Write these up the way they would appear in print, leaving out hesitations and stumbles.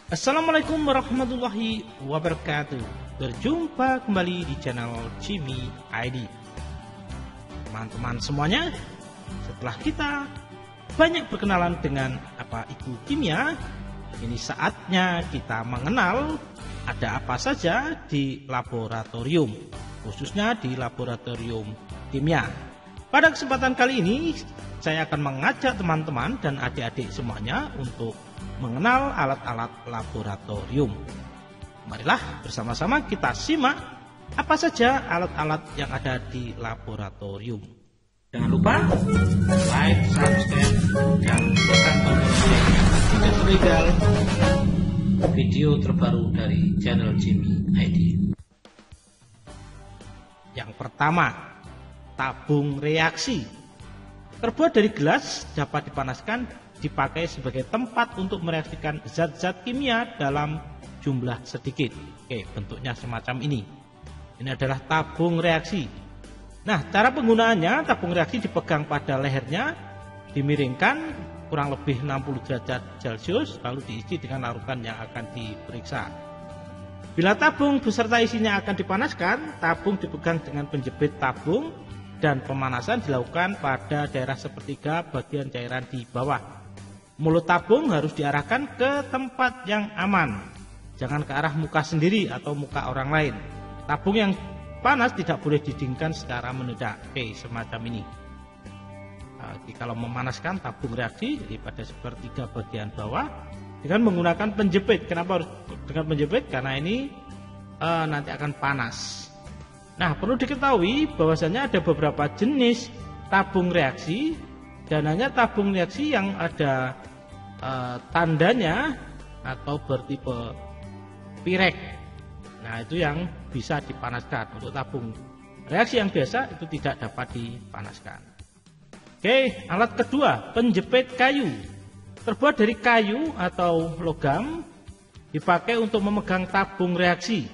Assalamualaikum warahmatullahi wabarakatuh. Berjumpa kembali di channel Jimmy ID. Teman-teman semuanya, setelah kita banyak berkenalan dengan apa itu kimia, ini saatnya kita mengenal ada apa saja di laboratorium, khususnya di laboratorium kimia. Pada kesempatan kali ini saya akan mengajak teman-teman dan adik-adik semuanya untuk mengenal alat-alat laboratorium. Marilah bersama-sama kita simak apa saja alat-alat yang ada di laboratorium. Jangan lupa like, subscribe, dan tekan tombol lonceng tidak tertinggal video terbaru dari channel Jimmy ID. Yang pertama, tabung reaksi. Terbuat dari gelas, dapat dipanaskan, dipakai sebagai tempat untuk mereaksikan zat-zat kimia dalam jumlah sedikit. Oke, bentuknya semacam ini. Ini adalah tabung reaksi. Nah, cara penggunaannya, tabung reaksi dipegang pada lehernya, dimiringkan kurang lebih 60 derajat Celcius, lalu diisi dengan larutan yang akan diperiksa. Bila tabung beserta isinya akan dipanaskan, tabung dipegang dengan penjepit tabung dan pemanasan dilakukan pada daerah sepertiga bagian cairan di bawah. Mulut tabung harus diarahkan ke tempat yang aman, jangan ke arah muka sendiri atau muka orang lain. Tabung yang panas tidak boleh didinginkan secara mendadak. Oke, semacam ini. Kalau memanaskan tabung reaksi, jadi pada sepertiga bagian bawah dengan menggunakan penjepit. Kenapa harus dengan penjepit? Karena ini nanti akan panas. Nah, perlu diketahui bahwasanya ada beberapa jenis tabung reaksi dan hanya tabung reaksi yang ada tandanya atau bertipe pirek. Nah, itu yang bisa dipanaskan. Untuk tabung reaksi yang biasa itu tidak dapat dipanaskan. Oke, alat kedua, penjepit kayu. Terbuat dari kayu atau logam, dipakai untuk memegang tabung reaksi.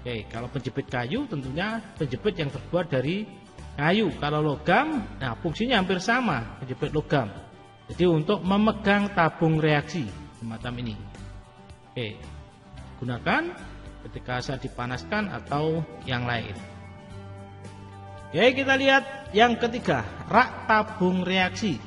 Oke, kalau penjepit kayu tentunya penjepit yang terbuat dari kayu. Kalau logam, nah fungsinya hampir sama, penjepit logam. Jadi untuk memegang tabung reaksi semacam ini. Oke, gunakan ketika saat dipanaskan atau yang lain. Oke, kita lihat yang ketiga, rak tabung reaksi.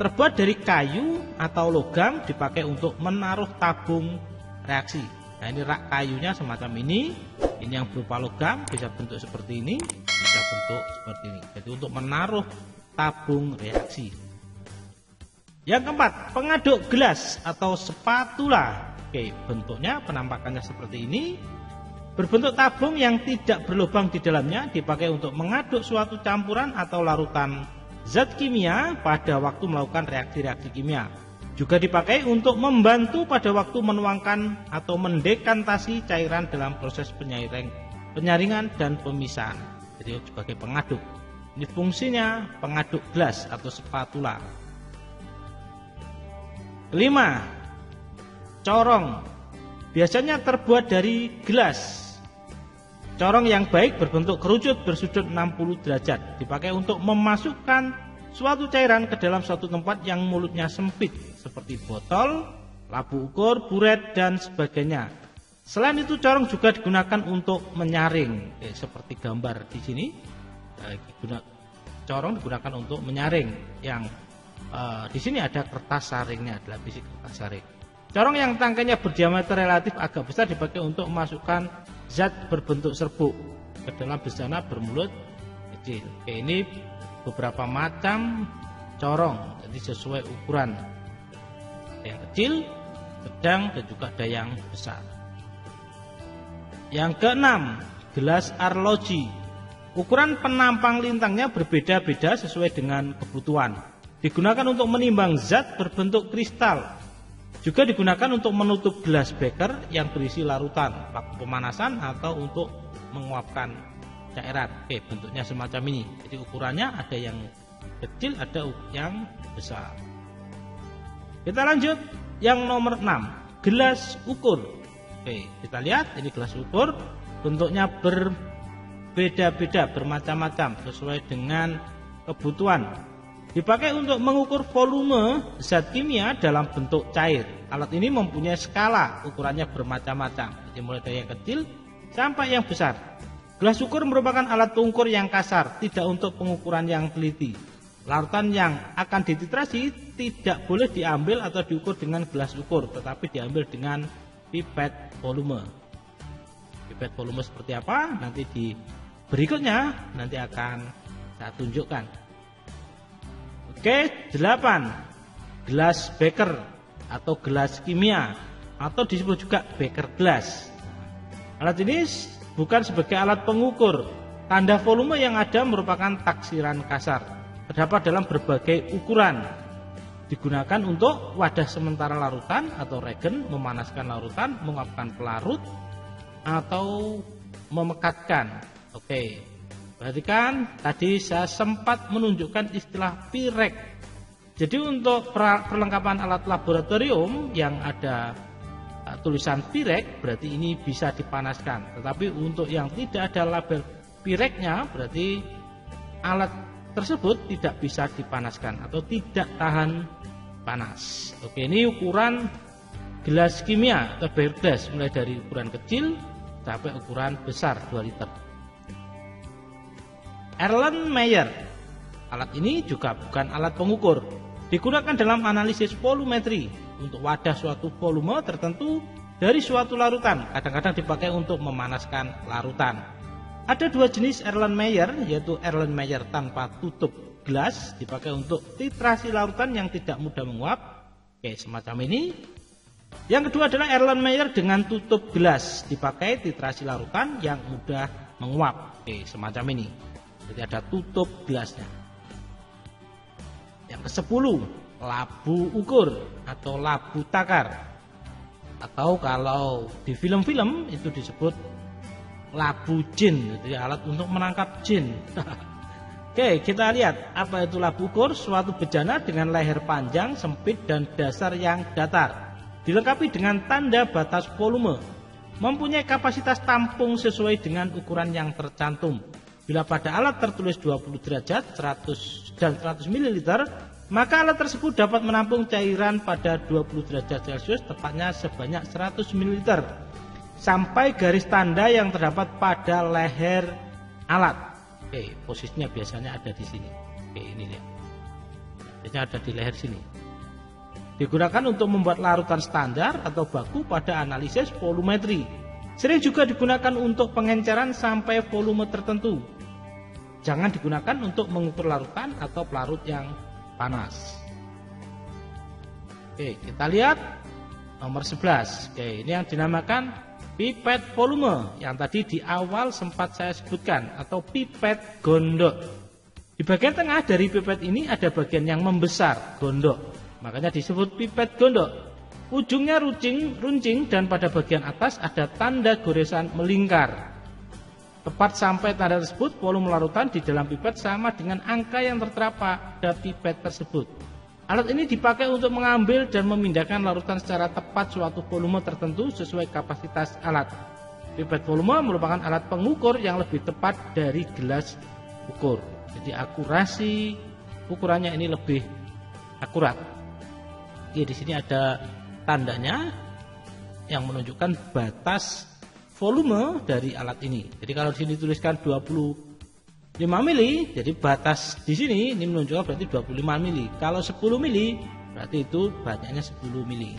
Terbuat dari kayu atau logam, dipakai untuk menaruh tabung reaksi. Nah, ini rak kayunya semacam ini. Ini yang berupa logam, bisa bentuk seperti ini, bisa bentuk seperti ini. Jadi untuk menaruh tabung reaksi. Yang keempat, pengaduk gelas atau spatula. Oke, bentuknya penampakannya seperti ini. Berbentuk tabung yang tidak berlubang di dalamnya, dipakai untuk mengaduk suatu campuran atau larutan zat kimia pada waktu melakukan reaksi-reaksi kimia. Juga dipakai untuk membantu pada waktu menuangkan atau mendekantasi cairan dalam proses penyaringan dan pemisahan. Jadi sebagai pengaduk. Ini fungsinya pengaduk gelas atau spatula. Kelima, corong. Biasanya terbuat dari gelas. Corong yang baik berbentuk kerucut bersudut 60 derajat. Dipakai untuk memasukkan suatu cairan ke dalam suatu tempat yang mulutnya sempit, seperti botol, labu ukur, buret, dan sebagainya. Selain itu, corong juga digunakan untuk menyaring, seperti gambar di sini. Corong digunakan untuk menyaring. Yang di sini ada kertas saringnya, adalah biji kertas saring. Corong yang tangkainya berdiameter relatif agak besar dipakai untuk memasukkan zat berbentuk serbuk ke dalam busana bermulut kecil. Oke, ini beberapa macam corong, jadi sesuai ukuran. Yang kecil, sedang, dan juga ada yang besar. Yang keenam, gelas arloji. Ukuran penampang lintangnya berbeda-beda sesuai dengan kebutuhan. Digunakan untuk menimbang zat berbentuk kristal. Juga digunakan untuk menutup gelas beker yang berisi larutan, waktu pemanasan atau untuk menguapkan cairan. Oke, bentuknya semacam ini. Jadi ukurannya ada yang kecil, ada yang besar. Kita lanjut yang nomor 6, gelas ukur. Oke, kita lihat ini gelas ukur, bentuknya berbeda-beda, bermacam-macam sesuai dengan kebutuhan. Dipakai untuk mengukur volume zat kimia dalam bentuk cair. Alat ini mempunyai skala, ukurannya bermacam-macam, jadi mulai dari yang kecil sampai yang besar. Gelas ukur merupakan alat pengukur yang kasar, tidak untuk pengukuran yang teliti. Larutan yang akan dititrasi tidak boleh diambil atau diukur dengan gelas ukur, tetapi diambil dengan pipet volume. Pipet volume seperti apa? Nanti di berikutnya nanti akan saya tunjukkan. Oke, 8. Gelas beker atau gelas kimia atau disebut juga beker gelas. Alat ini bukan sebagai alat pengukur. Tanda volume yang ada merupakan taksiran kasar. Terdapat dalam berbagai ukuran. Digunakan untuk wadah sementara larutan atau regen, memanaskan larutan, menguapkan pelarut, atau memekatkan. Oke, perhatikan tadi saya sempat menunjukkan istilah pirek. Jadi untuk perlengkapan alat laboratorium yang ada tulisan pirek berarti ini bisa dipanaskan. Tetapi untuk yang tidak ada label pireknya berarti alat tersebut tidak bisa dipanaskan atau tidak tahan panas. Oke, ini ukuran gelas kimia atau beer glass mulai dari ukuran kecil sampai ukuran besar 2 liter. Erlenmeyer. Alat ini juga bukan alat pengukur. Digunakan dalam analisis volumetri untuk wadah suatu volume tertentu dari suatu larutan. Kadang-kadang dipakai untuk memanaskan larutan. Ada 2 jenis Erlenmeyer, yaitu Erlenmeyer tanpa tutup gelas, dipakai untuk titrasi larutan yang tidak mudah menguap. Oke, semacam ini. Yang kedua adalah Erlenmeyer dengan tutup gelas, dipakai titrasi larutan yang mudah menguap. Oke, semacam ini. Jadi ada tutup gelasnya. Yang ke-10, labu ukur atau labu takar. Atau kalau di film-film itu disebut labu jin, jadi alat untuk menangkap jin. Oke, kita lihat apa itu labu ukur. Suatu bejana dengan leher panjang, sempit dan dasar yang datar, dilengkapi dengan tanda batas volume, mempunyai kapasitas tampung sesuai dengan ukuran yang tercantum. Bila pada alat tertulis 20 derajat 100 dan 100 ml, maka alat tersebut dapat menampung cairan pada 20 derajat Celcius, tepatnya sebanyak 100 ml, sampai garis tanda yang terdapat pada leher alat. Oke, posisinya biasanya ada di sini. Oke, ini lihat. Biasanya ada di leher sini. Digunakan untuk membuat larutan standar atau baku pada analisis volumetri. Sering juga digunakan untuk pengenceran sampai volume tertentu. Jangan digunakan untuk mengukur larutan atau pelarut yang panas. Oke, kita lihat nomor 11. Oke, ini yang dinamakan pipet volume yang tadi di awal sempat saya sebutkan, atau pipet gondok. Di bagian tengah dari pipet ini ada bagian yang membesar, gondok. Makanya disebut pipet gondok. Ujungnya runcing dan pada bagian atas ada tanda goresan melingkar. Tepat sampai tanda tersebut, volume larutan di dalam pipet sama dengan angka yang tertera pada pipet tersebut. Alat ini dipakai untuk mengambil dan memindahkan larutan secara tepat suatu volume tertentu sesuai kapasitas alat. Pipet volume merupakan alat pengukur yang lebih tepat dari gelas ukur. Jadi akurasi ukurannya ini lebih akurat. Oke, di sini ada tandanya yang menunjukkan batas volume dari alat ini. Jadi kalau di sini tuliskan 25 mili, jadi batas di sini ini menunjukkan berarti 25 mili. Kalau 10 mili, berarti itu banyaknya 10 mili.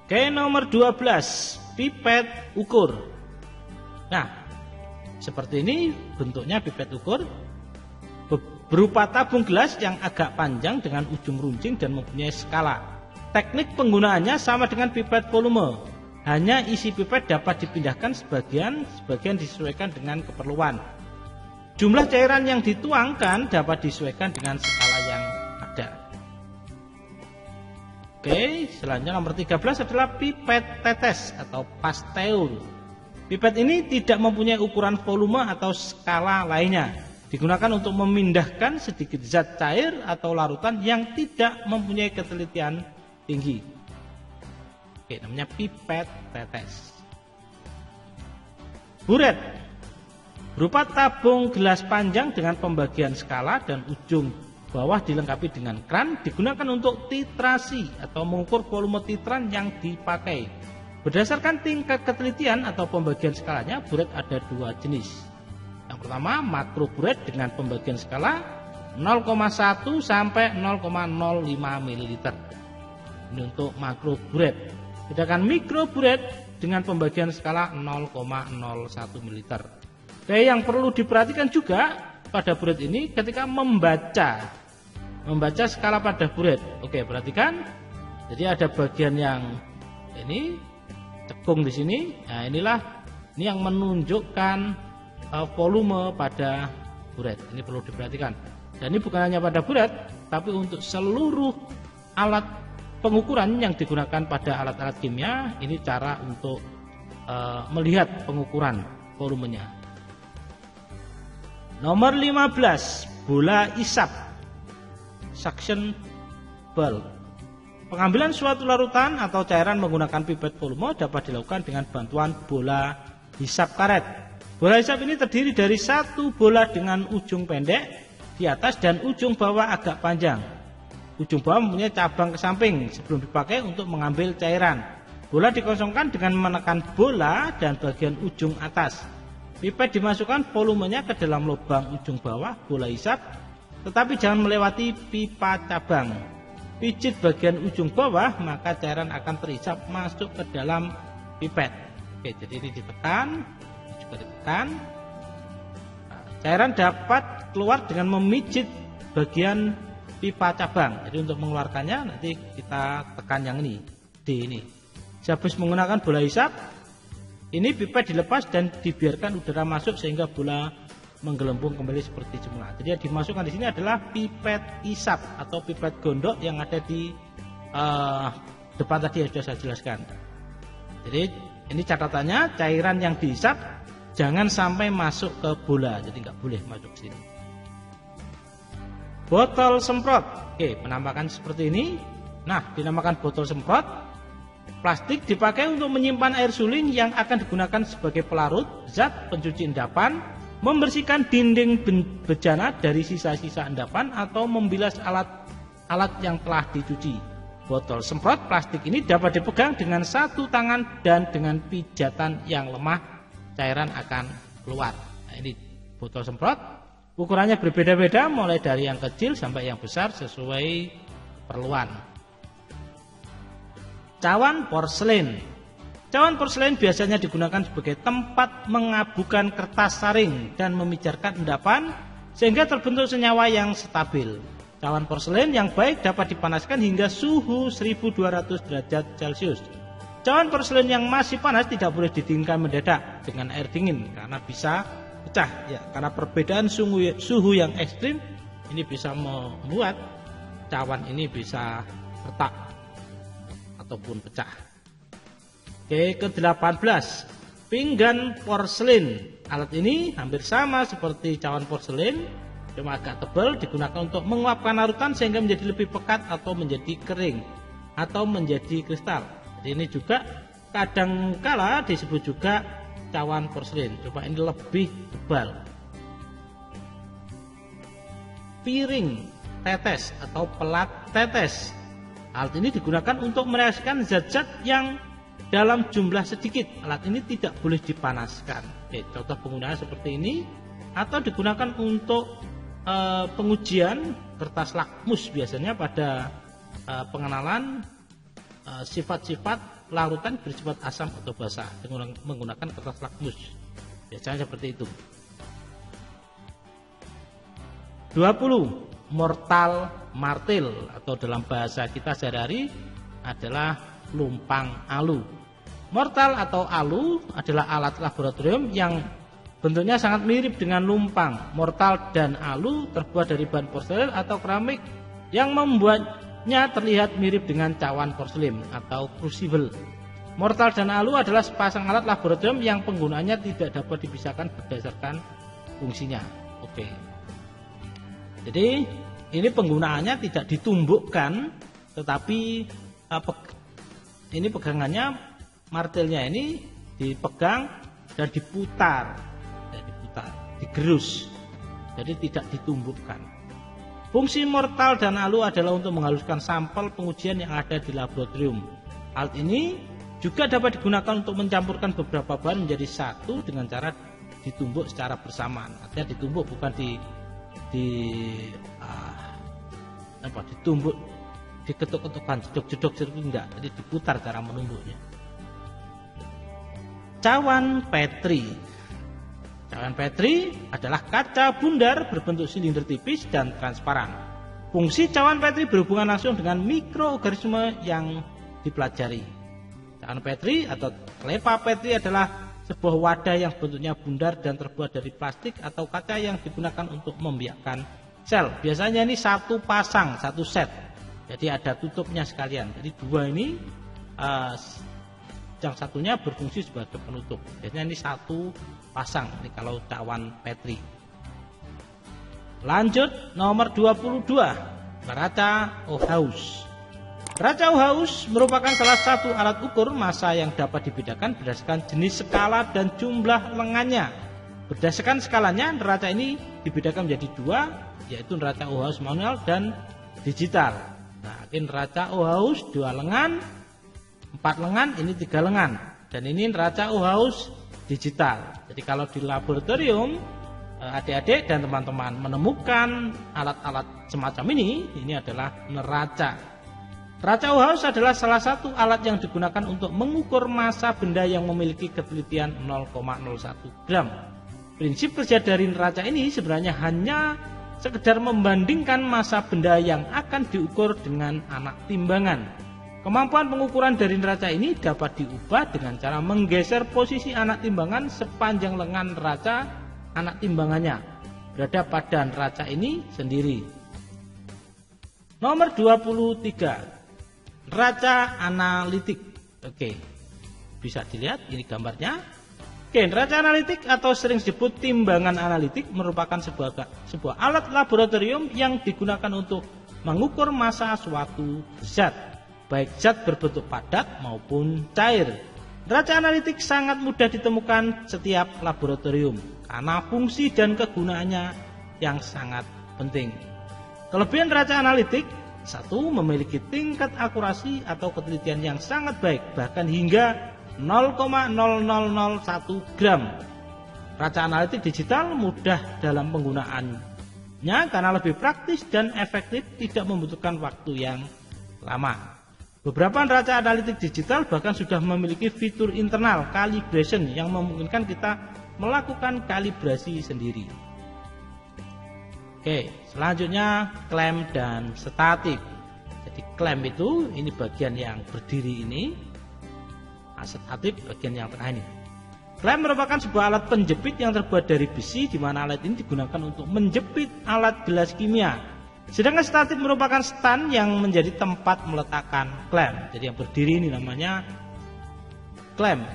Oke, nomor 12, pipet ukur. Nah, seperti ini bentuknya pipet ukur. Berupa tabung gelas yang agak panjang dengan ujung runcing dan mempunyai skala. Teknik penggunaannya sama dengan pipet volume. Hanya isi pipet dapat dipindahkan sebagian disesuaikan dengan keperluan. Jumlah cairan yang dituangkan dapat disesuaikan dengan skala yang ada. Oke, selanjutnya nomor 13 adalah pipet tetes atau pasteul. Pipet ini tidak mempunyai ukuran volume atau skala lainnya. Digunakan untuk memindahkan sedikit zat cair atau larutan yang tidak mempunyai ketelitian tinggi. Oke, namanya pipet tetes. Buret berupa tabung gelas panjang dengan pembagian skala dan ujung bawah dilengkapi dengan kran, digunakan untuk titrasi atau mengukur volume titran yang dipakai. Berdasarkan tingkat ketelitian atau pembagian skalanya, buret ada dua jenis. Yang pertama, makro buret dengan pembagian skala 0,1 sampai 0,05 ml. Ini untuk makro buret. Sedangkan mikro buret dengan pembagian skala 0,01 ml. Dan yang perlu diperhatikan juga pada buret ini ketika membaca skala pada buret. Oke, perhatikan. Jadi ada bagian yang ini cekung di sini. Nah, ini yang menunjukkan volume pada buret. Ini perlu diperhatikan. Dan ini bukan hanya pada buret, tapi untuk seluruh alat pengukuran yang digunakan pada alat-alat kimia. Ini cara untuk melihat pengukuran volumenya. Nomor 15, bola isap, suction bulb. Pengambilan suatu larutan atau cairan menggunakan pipet volume dapat dilakukan dengan bantuan bola hisap karet. Bola hisap ini terdiri dari satu bola dengan ujung pendek di atas dan ujung bawah agak panjang. Ujung bawah mempunyai cabang ke samping sebelum dipakai untuk mengambil cairan. Bola dikosongkan dengan menekan bola dan bagian ujung atas. Pipet dimasukkan volumenya ke dalam lubang ujung bawah bola hisap, tetapi jangan melewati pipa cabang. Pijit bagian ujung bawah, maka cairan akan terhisap masuk ke dalam pipet. Oke, jadi ini ditekan, juga ditekan. Cairan dapat keluar dengan memijit bagian pipa cabang. Jadi untuk mengeluarkannya nanti kita tekan yang ini, D ini. Sehabis menggunakan bola hisap, ini pipet dilepas dan dibiarkan udara masuk sehingga bola menggelembung kembali seperti semula. Jadi yang dimasukkan di sini adalah pipet hisap atau pipet gondok yang ada di depan tadi yang sudah saya jelaskan. Jadi ini catatannya, cairan yang dihisap jangan sampai masuk ke bola, jadi nggak boleh masuk ke sini. Botol semprot. Oke, penampakan seperti ini. Nah, dinamakan botol semprot. Plastik dipakai untuk menyimpan air suling yang akan digunakan sebagai pelarut, zat pencuci endapan, membersihkan dinding bejana dari sisa-sisa endapan, atau membilas alat yang telah dicuci. Botol semprot plastik ini dapat dipegang dengan satu tangan dan dengan pijatan yang lemah, cairan akan keluar. Nah, ini botol semprot. Ukurannya berbeda-beda mulai dari yang kecil sampai yang besar sesuai keperluan. Cawan porselen. Cawan porselen biasanya digunakan sebagai tempat mengabukan kertas saring dan memijarkan endapan sehingga terbentuk senyawa yang stabil. Cawan porselen yang baik dapat dipanaskan hingga suhu 1200 derajat Celcius. Cawan porselen yang masih panas tidak boleh didinginkan mendadak dengan air dingin karena bisa pecah. Ya, karena perbedaan suhu yang ekstrim ini bisa membuat cawan ini bisa retak ataupun pecah. Oke, ke-18, pinggan porselen. Alat ini hampir sama seperti cawan porselen, cuma agak tebal, digunakan untuk menguapkan larutan sehingga menjadi lebih pekat atau menjadi kering atau menjadi kristal. Jadi ini juga kadangkala disebut juga cawan porselen, cuma ini lebih tebal. Piring tetes atau pelat tetes. Alat ini digunakan untuk mereaksikan zat-zat yang dalam jumlah sedikit. Alat ini tidak boleh dipanaskan. Oke, contoh penggunaan seperti ini, atau digunakan untuk pengujian kertas lakmus biasanya pada pengenalan sifat-sifat larutan bersifat asam atau basa dengan menggunakan kertas lakmus. Biasanya seperti itu. 20. Mortal martil atau dalam bahasa kita sehari-hari adalah lumpang alu. Mortal atau alu adalah alat laboratorium yang bentuknya sangat mirip dengan lumpang. Mortal dan alu terbuat dari bahan porselen atau keramik yang membuatnya terlihat mirip dengan cawan porselen atau crucible. Mortal dan alu adalah sepasang alat laboratorium yang penggunaannya tidak dapat dipisahkan berdasarkan fungsinya. Oke. Jadi ini penggunaannya tidak ditumbukkan, tetapi ini pegangannya, martilnya ini dipegang dan diputar, digerus, jadi tidak ditumbukkan. Fungsi mortal dan alu adalah untuk menghaluskan sampel pengujian yang ada di laboratorium. Alat ini juga dapat digunakan untuk mencampurkan beberapa bahan menjadi satu dengan cara ditumbuk secara bersamaan. Artinya ditumbuk bukan ditumbuk, diketuk-ketukan, jedok-jedok enggak, jadi diputar cara menumbuknya. Cawan Petri. Cawan Petri adalah kaca bundar berbentuk silinder tipis dan transparan. Fungsi cawan Petri berhubungan langsung dengan mikroorganisme yang dipelajari. Cawan Petri atau klepa Petri adalah sebuah wadah yang bentuknya bundar dan terbuat dari plastik atau kaca yang digunakan untuk membiakkan sel. Biasanya ini satu pasang, satu set. Jadi ada tutupnya sekalian. Jadi dua ini, yang satunya berfungsi sebagai penutup. Biasanya ini satu pasang. Ini kalau cawan Petri. Lanjut nomor 22, neraca Ohaus. Neraca Ohaus merupakan salah satu alat ukur massa yang dapat dibedakan berdasarkan jenis skala dan jumlah lengannya. Berdasarkan skalanya, neraca ini dibedakan menjadi dua, yaitu neraca Ohaus manual dan digital. Nah, ini neraca Ohaus 2 lengan, 4 lengan, ini 3 lengan. Dan ini neraca Ohaus digital. Jadi kalau di laboratorium adik-adik dan teman-teman menemukan alat-alat semacam ini adalah neraca. Neraca Ohaus adalah salah satu alat yang digunakan untuk mengukur massa benda yang memiliki ketelitian 0,01 gram. Prinsip kerja dari neraca ini sebenarnya hanya sekedar membandingkan massa benda yang akan diukur dengan anak timbangan. Kemampuan pengukuran dari neraca ini dapat diubah dengan cara menggeser posisi anak timbangan sepanjang lengan neraca anak timbangannya berada pada neraca ini sendiri. Nomor 23, neraca analitik. Oke, bisa dilihat ini gambarnya. Oke, neraca analitik atau sering disebut timbangan analitik merupakan sebuah alat laboratorium yang digunakan untuk mengukur massa suatu zat, baik zat berbentuk padat maupun cair. Neraca analitik sangat mudah ditemukan setiap laboratorium karena fungsi dan kegunaannya yang sangat penting. Kelebihan neraca analitik: 1. Memiliki tingkat akurasi atau ketelitian yang sangat baik, bahkan hingga 0,0001 gram. Neraca analitik digital mudah dalam penggunaannya karena lebih praktis dan efektif, tidak membutuhkan waktu yang lama. Beberapa neraca analitik digital bahkan sudah memiliki fitur internal calibration yang memungkinkan kita melakukan kalibrasi sendiri. Oke, selanjutnya klem dan statif. Jadi klem itu ini bagian yang berdiri ini. Statif bagian yang tengah ini. Klem merupakan sebuah alat penjepit yang terbuat dari besi, di mana alat ini digunakan untuk menjepit alat gelas kimia. Sedangkan statif merupakan stand yang menjadi tempat meletakkan klem. Jadi yang berdiri ini namanya klem.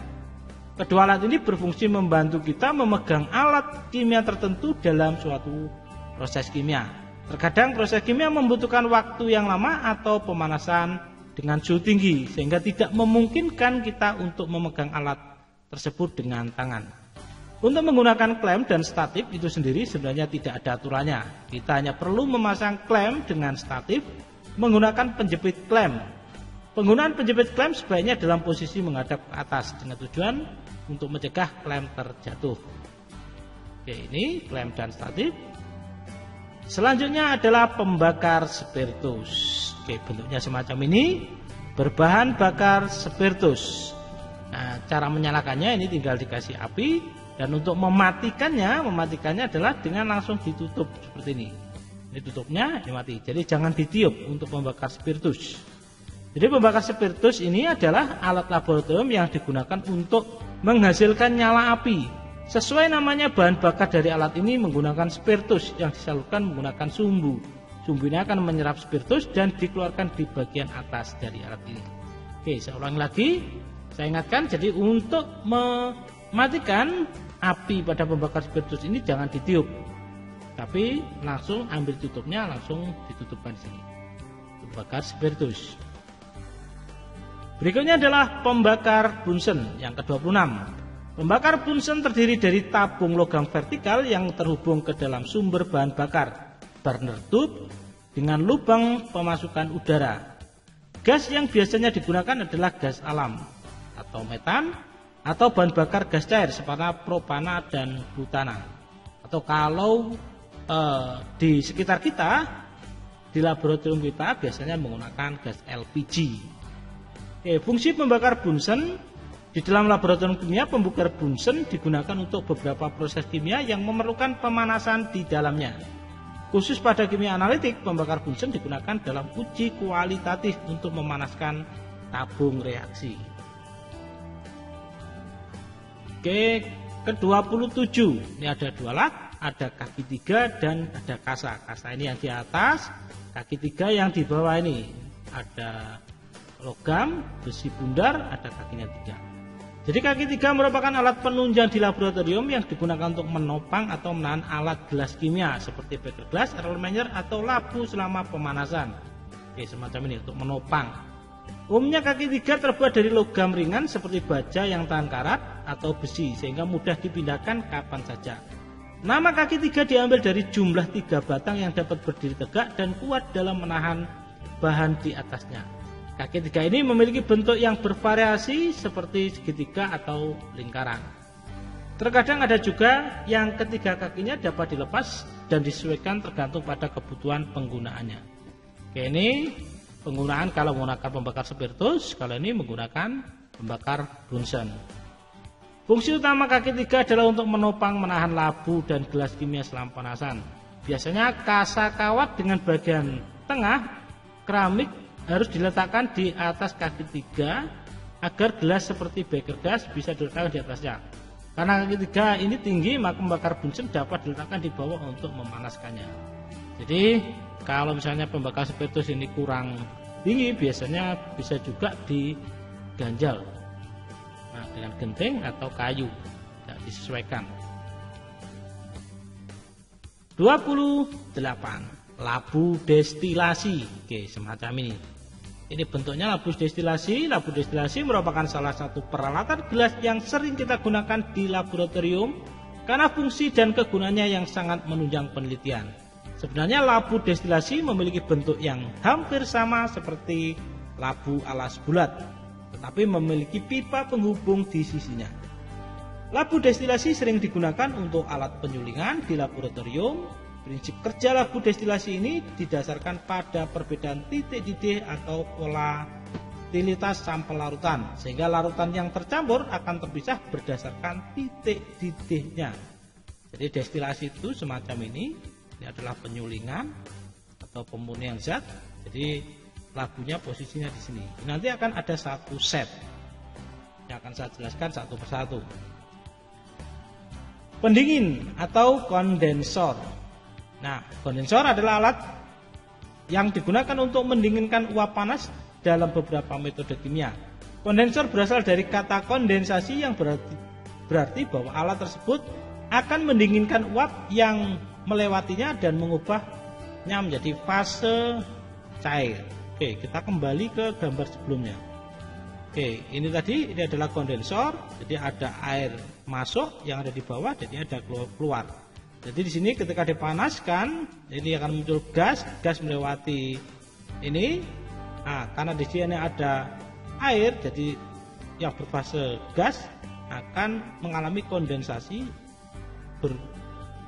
Kedua alat ini berfungsi membantu kita memegang alat kimia tertentu dalam suatu proses kimia. Terkadang proses kimia membutuhkan waktu yang lama atau pemanasan dengan suhu tinggi, sehingga tidak memungkinkan kita untuk memegang alat tersebut dengan tangan. Untuk menggunakan klem dan statif itu sendiri sebenarnya tidak ada aturannya. Kita hanya perlu memasang klem dengan statif menggunakan penjepit klem. Penggunaan penjepit klem sebaiknya dalam posisi menghadap ke atas dengan tujuan untuk mencegah klem terjatuh. Oke, ini klem dan statif. Selanjutnya adalah pembakar spiritus. Oke, bentuknya semacam ini, berbahan bakar spiritus. Nah, cara menyalakannya ini tinggal dikasih api, dan untuk mematikannya adalah dengan langsung ditutup seperti ini. Ini tutupnya, ini mati. Jadi jangan ditiup untuk membakar spiritus. Jadi pembakar spiritus ini adalah alat laboratorium yang digunakan untuk menghasilkan nyala api. Sesuai namanya, bahan bakar dari alat ini menggunakan spiritus yang disalurkan menggunakan sumbu. Sumbu ini akan menyerap spiritus dan dikeluarkan di bagian atas dari alat ini. Oke, saya ulangi lagi. Saya ingatkan, jadi untuk mematikan api pada pembakar spiritus ini jangan ditiup, tapi langsung ambil tutupnya, langsung ditutupkan di sini. Pembakar spiritus. Berikutnya adalah pembakar Bunsen yang ke-26. Pembakar Bunsen terdiri dari tabung logam vertikal yang terhubung ke dalam sumber bahan bakar. burner tube dengan lubang pemasukan udara. Gas yang biasanya digunakan adalah gas alam atau metan atau bahan bakar gas cair seperti propana dan butana. Atau kalau di sekitar kita, di laboratorium kita biasanya menggunakan gas LPG. Fungsi pembakar Bunsen di dalam laboratorium kimia, pembakar Bunsen digunakan untuk beberapa proses kimia yang memerlukan pemanasan di dalamnya. Khusus pada kimia analitik, pembakar Bunsen digunakan dalam uji kualitatif untuk memanaskan tabung reaksi. Oke, ke-27. Ini ada dua alat, ada kaki 3 dan ada kasa. Kasa ini yang di atas, kaki 3 yang di bawah ini. Ada logam, besi bundar, ada kakinya 3. Jadi kaki 3 merupakan alat penunjang di laboratorium yang digunakan untuk menopang atau menahan alat gelas kimia seperti beker gelas, Erlenmeyer atau labu selama pemanasan. Semacam ini untuk menopang. Umumnya kaki 3 terbuat dari logam ringan seperti baja yang tahan karat atau besi sehingga mudah dipindahkan kapan saja. Nama kaki 3 diambil dari jumlah 3 batang yang dapat berdiri tegak dan kuat dalam menahan bahan di atasnya. Kaki 3 ini memiliki bentuk yang bervariasi seperti segitiga atau lingkaran. Terkadang ada juga yang ketiga kakinya dapat dilepas dan disesuaikan tergantung pada kebutuhan penggunaannya. Oke, ini penggunaan kalau menggunakan pembakar spiritus, kalau ini menggunakan pembakar Bunsen. Fungsi utama kaki 3 adalah untuk menopang menahan labu dan gelas kimia selama pemanasan. Biasanya kasa kawat dengan bagian tengah keramik harus diletakkan di atas kaki 3 agar gelas seperti beker gas bisa diletakkan di atasnya. Karena kaki 3 ini tinggi, maka pembakar Bunsen dapat diletakkan di bawah untuk memanaskannya. Jadi kalau misalnya pembakar spiritus ini kurang tinggi, biasanya bisa juga diganjal dengan genting atau kayu, tidak disesuaikan. 28. Labu destilasi. Oke, semacam ini. Ini bentuknya labu destilasi. Labu destilasi merupakan salah satu peralatan gelas yang sering kita gunakan di laboratorium karena fungsi dan kegunaannya yang sangat menunjang penelitian. Sebenarnya labu destilasi memiliki bentuk yang hampir sama seperti labu alas bulat, tetapi memiliki pipa penghubung di sisinya. Labu destilasi sering digunakan untuk alat penyulingan di laboratorium. Prinsip kerja labu destilasi ini didasarkan pada perbedaan titik didih atau volatilitas sampel larutan, sehingga larutan yang tercampur akan terpisah berdasarkan titik didihnya. Jadi destilasi itu semacam ini adalah penyulingan atau pemurnian zat. Jadi labunya posisinya di sini. Nanti akan ada satu set yang akan saya jelaskan satu persatu. Pendingin atau kondensor. Nah, kondensor adalah alat yang digunakan untuk mendinginkan uap panas dalam beberapa metode kimia. Kondensor berasal dari kata kondensasi yang berarti bahwa alat tersebut akan mendinginkan uap yang melewatinya dan mengubahnya menjadi fase cair. Oke, kita kembali ke gambar sebelumnya. Oke, ini adalah kondensor. Jadi ada air masuk yang ada di bawah, jadi ada keluar. Jadi di sini ketika dipanaskan, ini akan muncul gas melewati ini. Nah, karena di sini ada air, jadi yang berfase gas akan mengalami kondensasi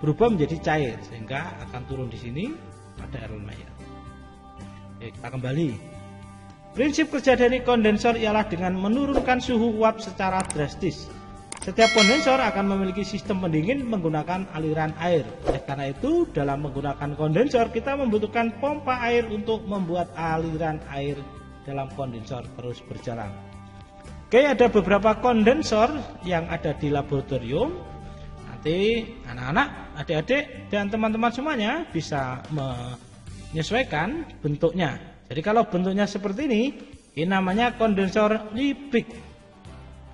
berubah menjadi cair sehingga akan turun di sini pada Erlenmeyer. Oke, kita kembali. Prinsip kerja dari kondensor ialah dengan menurunkan suhu uap secara drastis. Setiap kondensor akan memiliki sistem pendingin menggunakan aliran air. Oleh karena itu, dalam menggunakan kondensor kita membutuhkan pompa air untuk membuat aliran air dalam kondensor terus berjalan. Oke, ada beberapa kondensor yang ada di laboratorium. Nanti anak-anak, adik-adik dan teman-teman semuanya bisa menyesuaikan bentuknya. Jadi kalau bentuknya seperti ini namanya kondensor Liebig.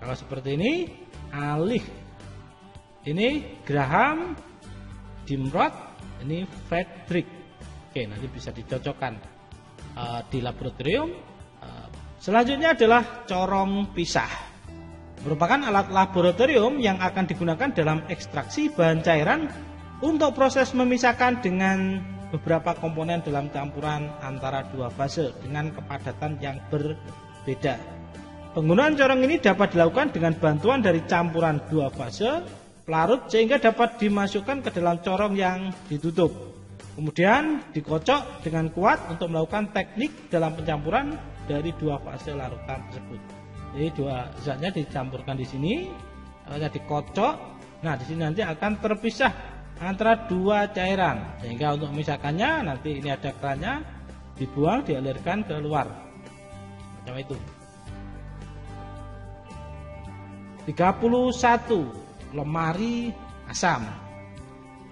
Kalau seperti ini Alih, ini Graham, Dimrod, ini Frederick. Oke, nanti bisa dicocokkan di laboratorium. Selanjutnya adalah corong pisah. Merupakan alat laboratorium yang akan digunakan dalam ekstraksi bahan cairan untuk proses memisahkan dengan beberapa komponen dalam campuran antara dua fase dengan kepadatan yang berbeda. Penggunaan corong ini dapat dilakukan dengan bantuan dari campuran dua fase pelarut sehingga dapat dimasukkan ke dalam corong yang ditutup. Kemudian dikocok dengan kuat untuk melakukan teknik dalam pencampuran dari dua fase larutan tersebut. Jadi dua zatnya dicampurkan di sini, dikocok. Nah, di sini nanti akan terpisah antara dua cairan. Sehingga untuk memisahkannya nanti ini ada kerannya, dibuang, dialirkan keluar. Macam itu. 31. Lemari asam.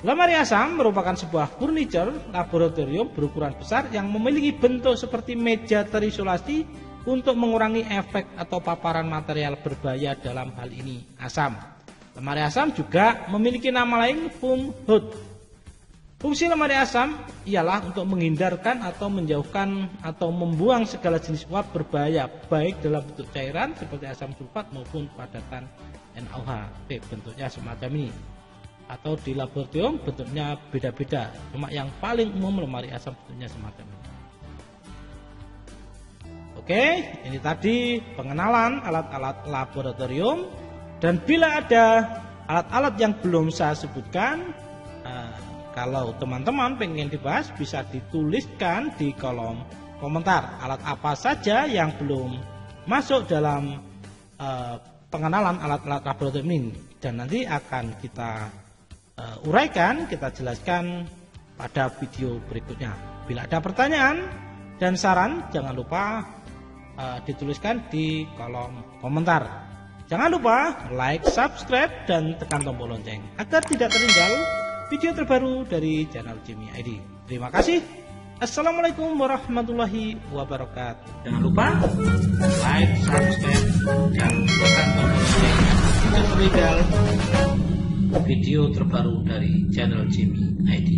Lemari asam merupakan sebuah furniture laboratorium berukuran besar yang memiliki bentuk seperti meja terisolasi untuk mengurangi efek atau paparan material berbahaya, dalam hal ini asam. Lemari asam juga memiliki nama lain foam hood. Fungsi lemari asam ialah untuk menghindarkan atau menjauhkan atau membuang segala jenis uap berbahaya baik dalam bentuk cairan seperti asam sulfat maupun padatan NaOH. Bentuknya semacam ini. Atau di laboratorium bentuknya beda-beda. Cuma yang paling umum lemari asam bentuknya semacam ini. Oke, ini tadi pengenalan alat-alat laboratorium. Dan bila ada alat-alat yang belum saya sebutkan, kalau teman-teman pengen dibahas bisa dituliskan di kolom komentar alat apa saja yang belum masuk dalam pengenalan alat-alat laboratorium ini. Dan nanti akan kita uraikan, kita jelaskan pada video berikutnya. Bila ada pertanyaan dan saran, jangan lupa dituliskan di kolom komentar. Jangan lupa like, subscribe, dan tekan tombol lonceng agar tidak tertinggal video terbaru dari channel Jimmy ID. Terima kasih. Assalamualaikum warahmatullahi wabarakatuh. Jangan lupa like, subscribe, dan tekan tombol lonceng untuk tertinggal video terbaru dari channel Jimmy ID.